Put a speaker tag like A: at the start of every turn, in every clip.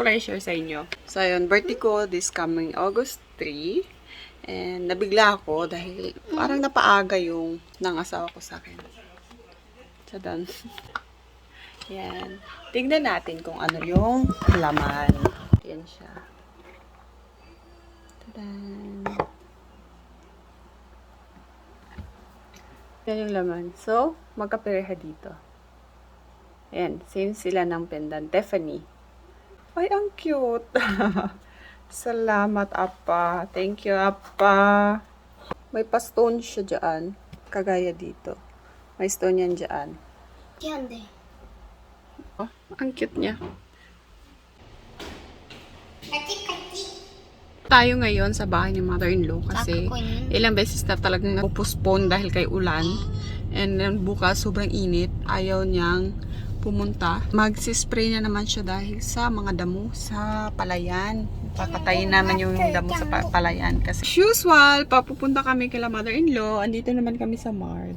A: ko lang i-share sa inyo. So, ayun, birthday ko this coming August 3. And nabigla ako dahil parang napaaga yung nangasawa ko sa akin. Tadaan. Yan. Tingnan natin kung ano yung laman. Yan siya. Tadaan. Yan yung laman. So, magkapareha dito. Ayan, same sila ng pendant. Tiffany. Ay, ang cute. Salamat, Apa. Thank you, Apa. May pa-stone siya dyan. Kagaya dito. May stone yan dyan.
B: Yan din.
A: Oh, ang cute niya. Tayo ngayon sa bahay ni mother-in-law kasi ilang beses na talagang nagpo-postpone dahil kay ulan. And then bukas, sobrang init. Ayaw niyang pumunta. Magsispray na naman siya dahil sa mga damo sa palayan. Papatayin naman yung damo sa palayan. Kasi usual, papupunta kami kay mother-in-law. Andito naman kami sa Mart.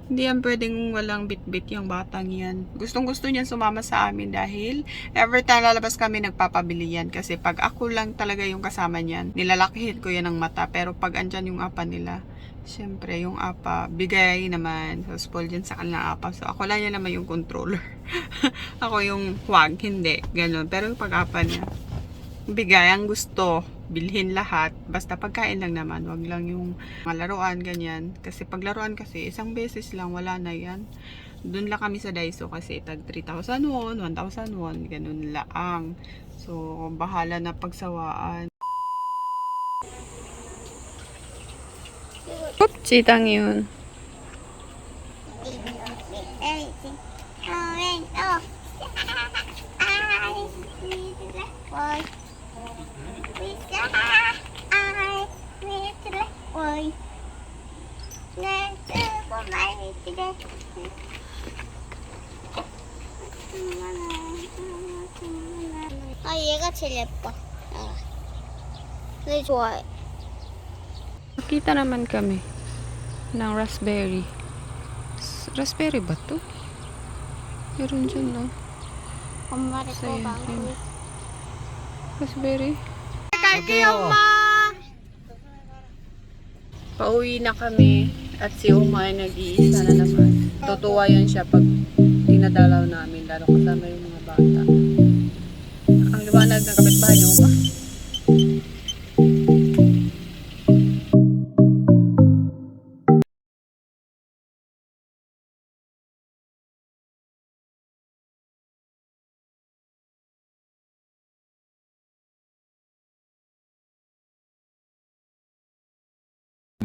A: Hindi yan pwedeng walang bit-bit yung batang yan. Gustong-gusto niyan sumama sa amin dahil every time lalabas kami nagpapabili yan. Kasi pag ako lang talaga yung kasama niyan, nilalakihin ko yan ng mata. Pero pag andyan yung apa nila, syempre yung apa, bigay naman. So, spoil dyan sa kanilang apa. So, ako lang yan naman yung controller. Ako yung wag, hindi. Ganon. Pero yung pag apa niya, bigay ang gusto. Bilhin lahat. Basta pagkain lang naman. Wag lang yung malaruan, ganyan. Kasi paglaruan kasi, isang beses lang, wala na yan. Doon lang kami sa Daiso kasi tag 3,000 won, 1,000 won, ganun lang. So, bahala na pagsawaan. Oop, chitang yun.
B: 아, 얘가 제일 예뻐. 네, 좋아해.
A: Nakita naman kami ng raspberry. Raspberry ba to? Meron dyan, no?
B: 엄마를 또
A: Sa'yo,
B: 안고
A: yun.
B: 있어.
A: Raspberry. Kaya ma! Pauwi na kami at si Uma ay nag-iisa na naman. Tutuwa yan siya pag dinadalaw namin, lalo kasama yung mga bata. Ang liwanag ng kapitbahay ni Uma.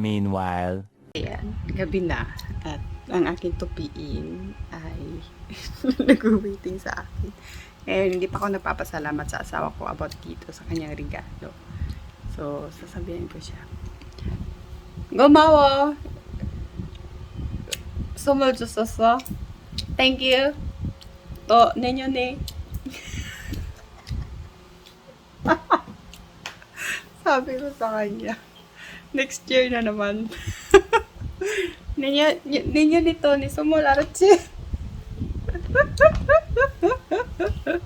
C: Meanwhile.
A: Ayan, gabi na. At ang aking tupiin ay nag-waiting sa akin. Eh, hindi pa ako nagpapasalamat sa asawa ko about dito sa kanyang regalo. So, sasabihin ko siya. Gomawa! 선물 줬었어? Thank you. 또 내년에. Sabi ko sa kanya. Next year na naman. 내년 ito ni 선물 알았지?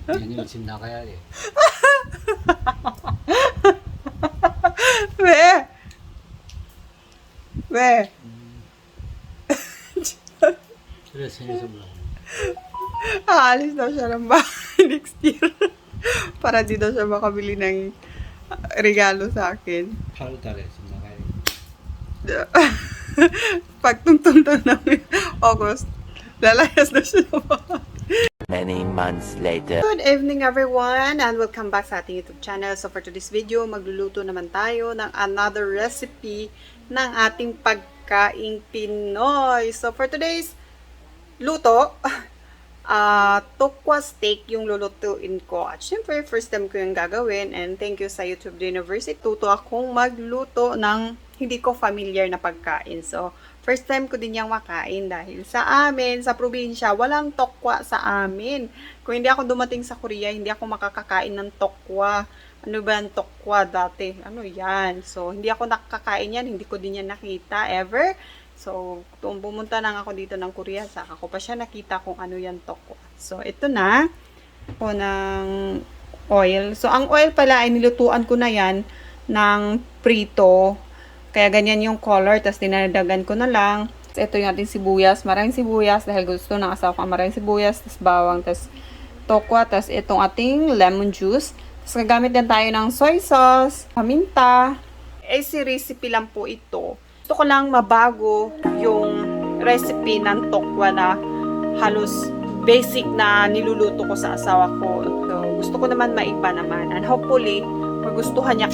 D: 내년 집 나가야 돼.
A: 왜? 왜?
D: 그래 생일 선물.
A: Aalis daw siya ng bahay next year. Para di daw siya makabili ng regalo sa akin.
D: 8월달에 집 나가야 돼.
A: Pagtungtong namin August, lalayas na siya ng bahay.
C: Many months later.
A: Good evening everyone and welcome back sa ating YouTube channel. So for today's video, magluluto naman tayo ng another recipe ng ating pagkaing Pinoy. So for today's luto, tokwa steak yung lulutuin ko. At syempre, first time ko yung gagawin and thank you sa YouTube University. Tuto akong magluto ng hindi ko familiar na pagkain. So, first time ko din yung makain dahil sa amin, sa probinsya, walang tokwa sa amin. Kung hindi ako dumating sa Korea, hindi ako makakakain ng tokwa. Ano ba yung tokwa dati? Ano yan? So, hindi ako nakakain yan. Hindi ko din yan nakita ever. So, kung pumunta lang ako dito ng Korea, saka ko pa siya nakita kung ano yan tokwa. So, ito na. Ako ng oil. So, ang oil pala ay nilutuan ko na yan ng prito. Kaya ganyan yung color. Tapos, dinadagan ko na lang. Ito yung ating sibuyas. Maraming sibuyas dahil gusto ng asawa ko maraming sibuyas. Tapos, bawang. Tapos, tokwa. Tapos, itong ating lemon juice. Tapos, gagamit din tayo ng soy sauce, paminta. Easy recipe lang po ito. Gusto ko lang mabago yung recipe ng tokwa na halos basic na niluluto ko sa asawa ko. So, gusto ko naman maiba naman. And hopefully, magustuhan niya.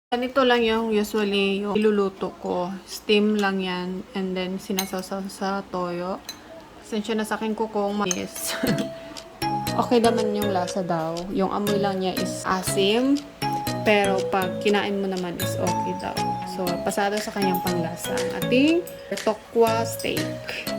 A: Ganito lang yung usually yung iluluto ko. Steam lang yan. And then, sinasawsaw sa toyo. Sensya na sa akin ko kung mais. Okay naman yung lasa daw. Yung amoy lang niya is asim. Pero pag kinain mo naman is okay daw. So, pasado sa kanyang panglasa. Ang ating tokwa steak.